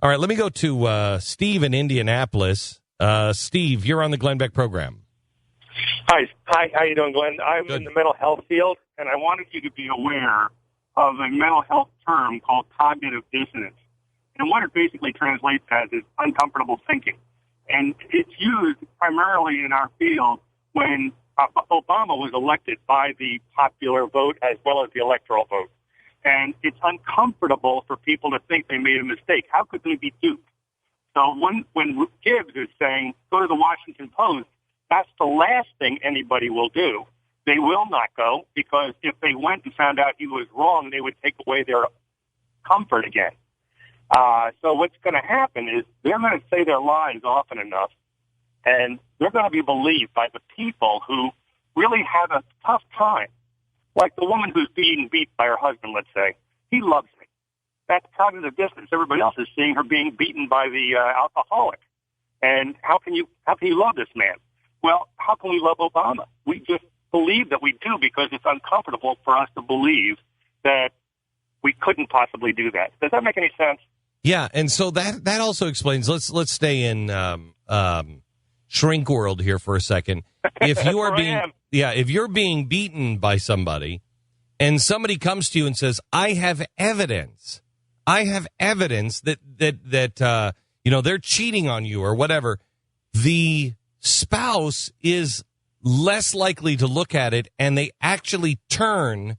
All right, let me go to Steve in Indianapolis. Steve, you're on the Glenn Beck program. Hi, how you doing, Glenn? I'm Good. in the mental health field, and I wanted you to be aware of a mental health term called cognitive dissonance. And what it basically translates as is uncomfortable thinking. And it's used primarily in our field when Obama was elected by the popular vote as well as the electoral vote. And it's uncomfortable for people to think they made a mistake. How could they be duped? So when Gibbs is saying, go to the Washington Post, that's the last thing anybody will do. They will not go, because if they went and found out he was wrong, they would take away their comfort again. So what's going to happen is they're going to say their lies often enough, and they're going to be believed by the people who really have a tough time. Like the woman who's being beat by her husband, let's say. He loves me. That's cognitive dissonance. Everybody else is seeing her being beaten by the alcoholic. And how can you love this man? Well, how can we love Obama? We just believe that we do because it's uncomfortable for us to believe that we couldn't possibly do that. Does that make any sense? Yeah, and so that also explains. Let's stay in shrink world here for a second. If you are if you're being beaten by somebody, and somebody comes to you and says, "I have evidence that they're cheating on you or whatever," the spouse is less likely to look at it, and they actually turn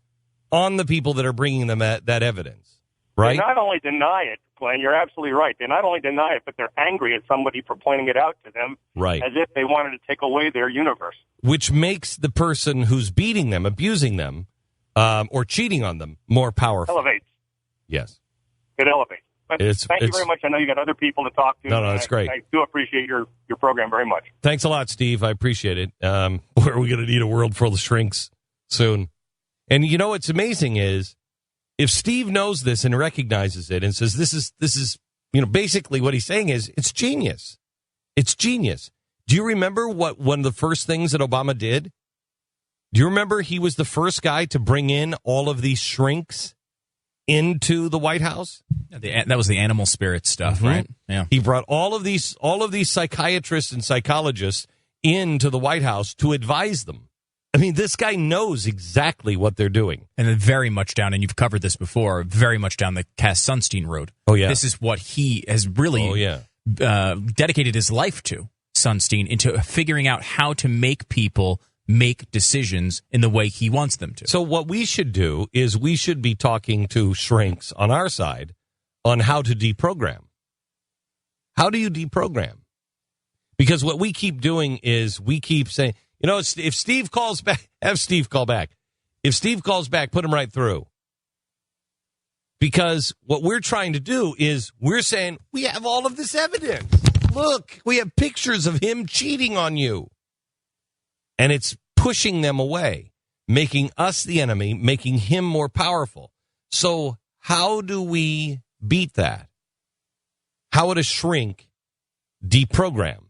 on the people that are bringing them that evidence, right? They not only deny it, Glenn, you're absolutely right. They not only deny it, but they're angry at somebody for pointing it out to them, right, as if they wanted to take away their universe. Which makes the person who's beating them, abusing them, or cheating on them more powerful. Elevates. Yes. It elevates. But thank you very much. I know you got other people to talk to. No, that's great. I do appreciate your program very much. Thanks a lot, Steve. I appreciate it. Are we going to need a world full of shrinks soon? And you know what's amazing is if Steve knows this and recognizes it and says this is basically what he's saying is it's genius. It's genius. Do you remember what one of the first things that Obama did? Do you remember he was the first guy to bring in all of these shrinks into the White House? That was the animal spirit stuff, right? Yeah. He brought all of these psychiatrists and psychologists into the White House to advise them. I mean, this guy knows exactly what they're doing. And then very much down, and you've covered this before, very much down the Cass Sunstein road. Oh, yeah. This is what he has really dedicated his life to, Sunstein, into figuring out how to make people make decisions in the way he wants them to. So what we should do is we should be talking to shrinks on our side on how to deprogram. How do you deprogram? Because what we keep doing is we keep saying, if Steve calls back, have Steve call back. If Steve calls back, put him right through. Because what we're trying to do is we're saying, we have all of this evidence. Look, we have pictures of him cheating on you. And it's pushing them away, making us the enemy, making him more powerful. So how do we beat that? How would a shrink deprogram?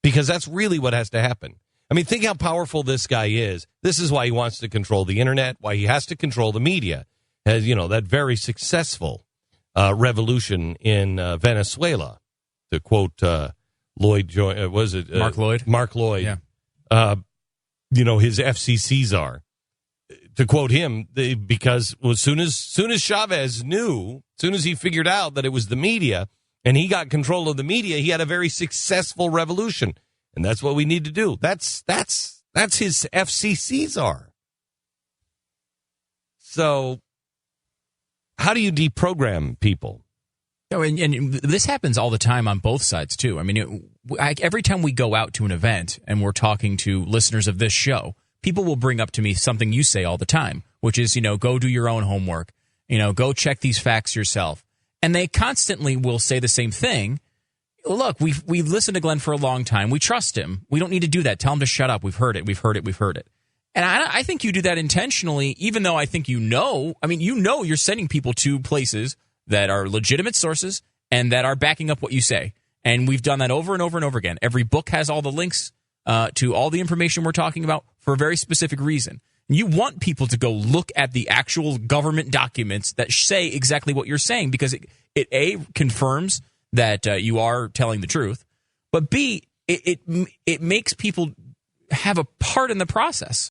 Because that's really what has to happen. I mean, think how powerful this guy is. This is why he wants to control the internet, why he has to control the media. As that very successful revolution in Venezuela, to quote Mark Lloyd? Mark Lloyd. Yeah. His FCC czar. To quote him, because as soon as Chavez knew, as soon as he figured out that it was the media, and he got control of the media, he had a very successful revolution. And that's what we need to do. That's his FCC czar. So how do you deprogram people? And this happens all the time on both sides, too. I mean, every time we go out to an event and we're talking to listeners of this show, people will bring up to me something you say all the time, which is, go do your own homework, go check these facts yourself. And they constantly will say the same thing. Look, we've listened to Glenn for a long time. We trust him. We don't need to do that. Tell him to shut up. We've heard it. We've heard it. We've heard it. And I think you do that intentionally, even though I think you're sending people to places that are legitimate sources and that are backing up what you say. And we've done that over and over and over again. Every book has all the links to all the information we're talking about for a very specific reason. And you want people to go look at the actual government documents that say exactly what you're saying, because it confirms that you are telling the truth, but B, it makes people have a part in the process.